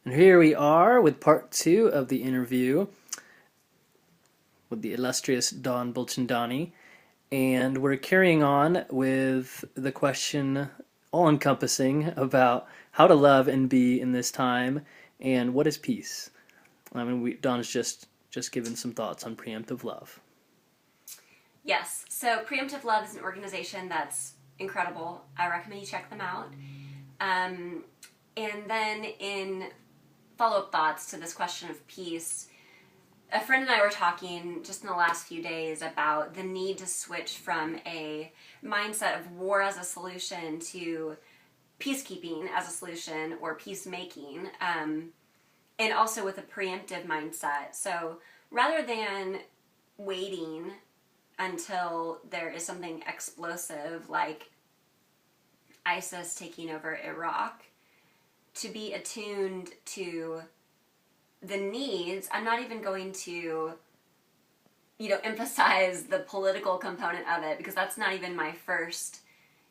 And here we are with part two of the interview with the illustrious Don Bulchandani. And we're carrying on with the question, all encompassing, about how to love and be in this time and what is peace. Don's just given some thoughts on preemptive love. Yes, so Preemptive Love is an organization that's incredible. I recommend you check them out. And then in follow-up thoughts to this question of peace, a friend and I were talking just in the last few days about the need to switch from a mindset of war as a solution to peacekeeping as a solution or peacemaking, and also with a preemptive mindset. So rather than waiting until there is something explosive like ISIS taking over Iraq, to be attuned to the needs. I'm not even going to, emphasize the political component of it because that's not even my first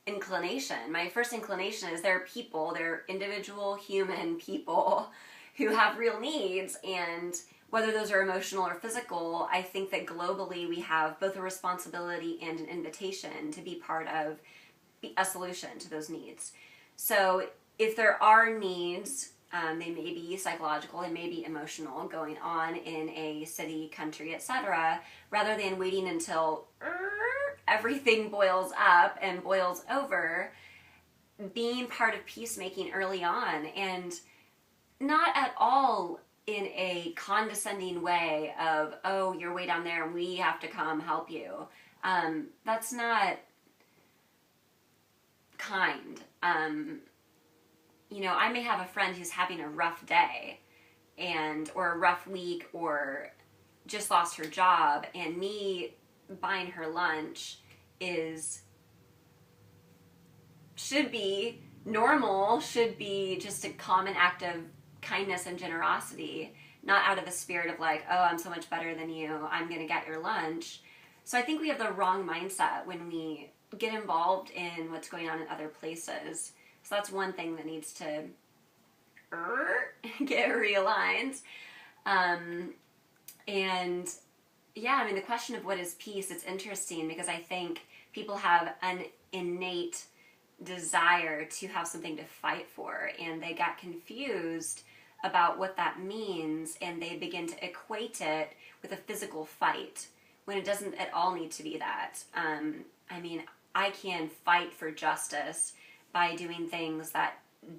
inclination. My first inclination is there are people, there are individual human people who have real needs, and whether those are emotional or physical, I think that globally we have both a responsibility and an invitation to be part of a solution to those needs. So if there are needs, they may be psychological, they may be emotional, going on in a city, country, etc., rather than waiting until everything boils up and boils over, being part of peacemaking early on, and not at all in a condescending way of, oh, you're way down there and we have to come help you. That's not kind. I may have a friend who's having a rough day or a rough week or just lost her job, and me buying her lunch should be normal, should be just a common act of kindness and generosity, not out of the spirit of like, oh, I'm so much better than you, I'm going to get your lunch. So I think we have the wrong mindset when we get involved in what's going on in other places. So that's one thing that needs to get realigned. And yeah, the question of what is peace, it's interesting because I think people have an innate desire to have something to fight for, and they got confused about what that means, and they begin to equate it with a physical fight when it doesn't at all need to be that. I can fight for justice by doing things that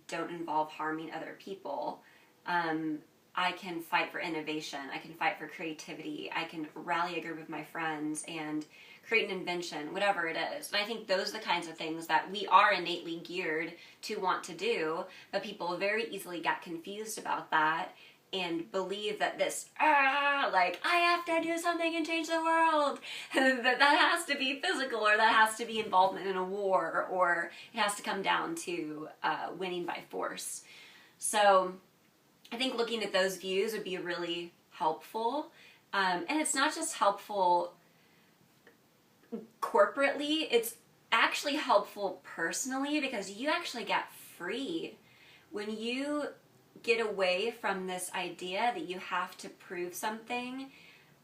don't involve harming other people. I can fight for innovation. I can fight for creativity. I can rally a group of my friends and create an invention, whatever it is. And I think those are the kinds of things that we are innately geared to want to do, but people very easily got confused about that and believe that this, I have to do something and change the world, that has to be physical, or that has to be involvement in a war, or it has to come down to winning by force. So I think looking at those views would be really helpful. And it's not just helpful corporately, it's actually helpful personally, because you actually get free when you get away from this idea that you have to prove something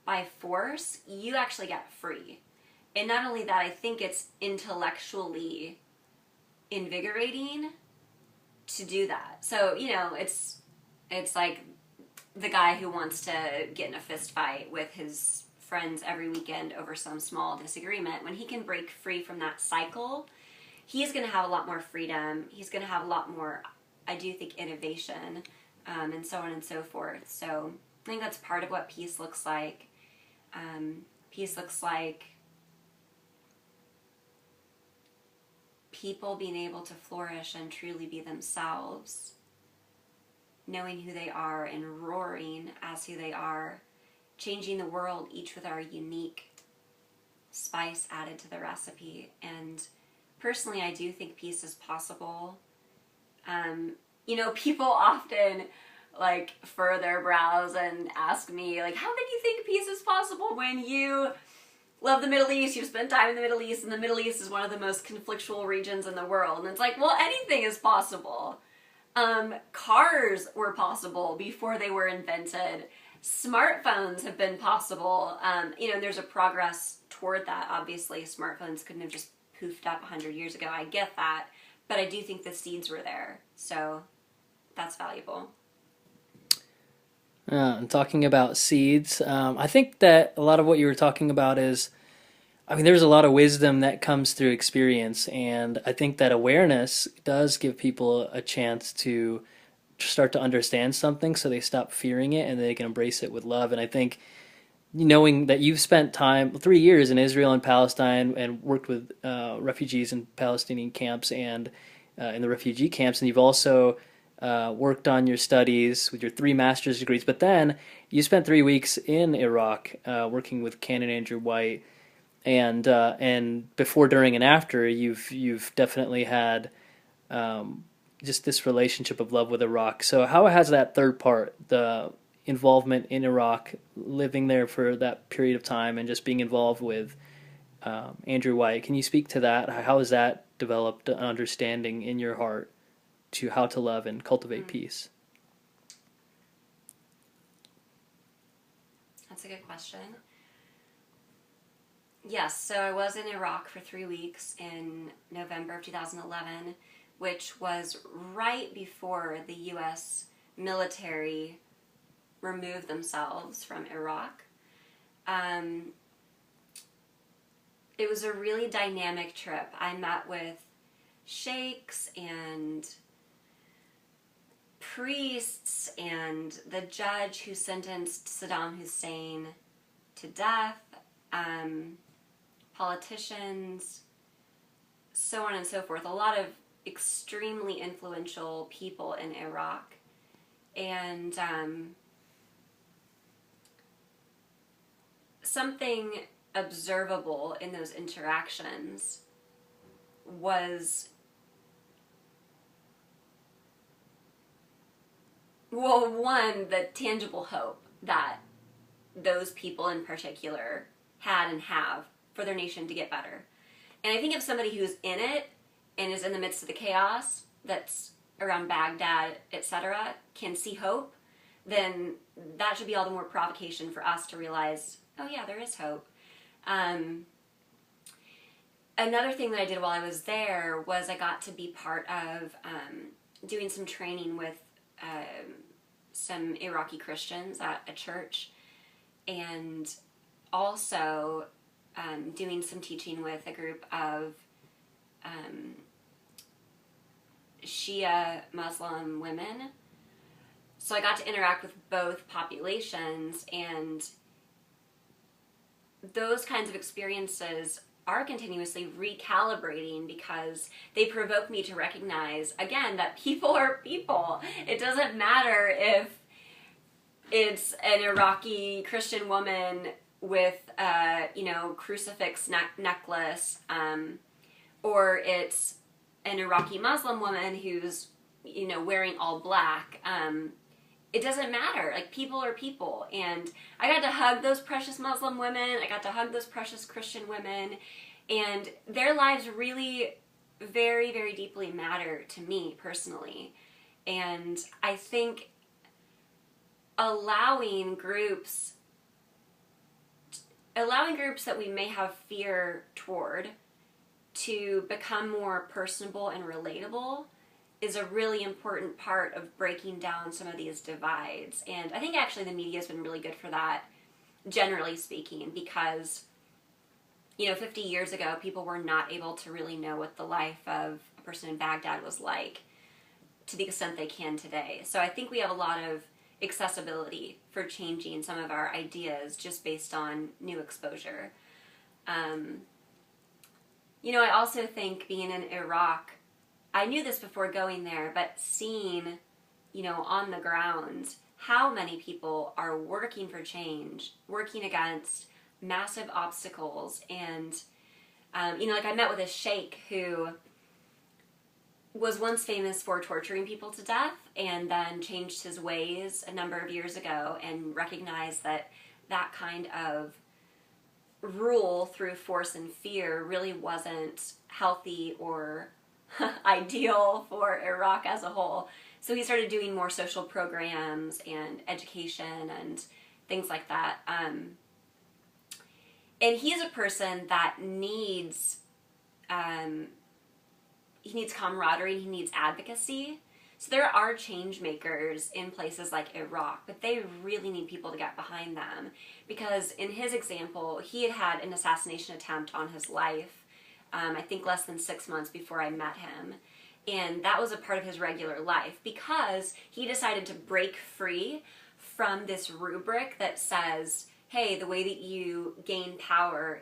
by force. You actually get free. And not only that, I think it's intellectually invigorating to do that. So, it's like the guy who wants to get in a fist fight with his friends every weekend over some small disagreement. When he can break free from that cycle, he's going to have a lot more freedom. He's going to have a lot more, I do think, innovation, and so on and so forth. So I think that's part of what peace looks like. Peace looks like people being able to flourish and truly be themselves, knowing who they are and roaring as who they are, changing the world each with our unique spice added to the recipe. And personally, I do think peace is possible. People often furrow their brows and ask me, how can you think peace is possible when you love the Middle East, you've spent time in the Middle East, and the Middle East is one of the most conflictual regions in the world? And it's like, well, anything is possible. Cars were possible before they were invented. Smartphones have been possible. There's a progress toward that. Obviously, smartphones couldn't have just poofed up 100 years ago. I get that. But I do think the seeds were there. So that's valuable. And talking about seeds, I think that a lot of what you were talking about is, I mean, there's a lot of wisdom that comes through experience, and I think that awareness does give people a chance to start to understand something so they stop fearing it and they can embrace it with love. And I think knowing that you've spent time 3 years in Israel and Palestine and worked with refugees in Palestinian camps and in the refugee camps, and you've also worked on your studies with your 3 master's degrees, but then you spent 3 weeks in Iraq working with Canon Andrew White, and before, during, and after, you've definitely had just this relationship of love with Iraq. So how has that third part, the involvement in Iraq, living there for that period of time, and just being involved with Andrew White, can you speak to that? How has that developed an understanding in your heart to how to love and cultivate peace? That's a good question. Yes, so I was in Iraq for 3 weeks in November of 2011, which was right before the U.S. military removed themselves from Iraq. It was a really dynamic trip. I met with sheikhs and priests and the judge who sentenced Saddam Hussein to death, politicians, so on and so forth. A lot of extremely influential people in Iraq. And something observable in those interactions was, well, one, the tangible hope that those people in particular had and have for their nation to get better. And I think if somebody who's in it and is in the midst of the chaos that's around Baghdad, etc., can see hope, then that should be all the more provocation for us to realize, oh yeah, there is hope. Another thing that I did while I was there was I got to be part of doing some training with some Iraqi Christians at a church, and also doing some teaching with a group of Shia Muslim women. So I got to interact with both populations, and those kinds of experiences are continuously recalibrating because they provoke me to recognize, again, that people are people. It doesn't matter if it's an Iraqi Christian woman with a crucifix necklace, or it's an Iraqi Muslim woman who's wearing all black. It doesn't matter. Like, people are people. And I got to hug those precious Muslim women. I got to hug those precious Christian women. And their lives really very, very deeply matter to me personally. And I think allowing groups that we may have fear toward to become more personable and relatable is a really important part of breaking down some of these divides. And I think actually the media has been really good for that, generally speaking, because 50 years ago people were not able to really know what the life of a person in Baghdad was like to the extent they can today. So I think we have a lot of accessibility for changing some of our ideas just based on new exposure. I also think being in Iraq, I knew this before going there, but seeing, on the ground, how many people are working for change, working against massive obstacles. And, like, I met with a sheikh who was once famous for torturing people to death and then changed his ways a number of years ago and recognized that that kind of rule through force and fear really wasn't healthy or ideal for Iraq as a whole. So he started doing more social programs and education and things like that. And he's a person that needs he needs camaraderie, he needs advocacy. So there are change makers in places like Iraq, but they really need people to get behind them, because in his example, he had had an assassination attempt on his life, I think less than 6 months before I met him. And that was a part of his regular life because he decided to break free from this rubric that says, hey, the way that you gain power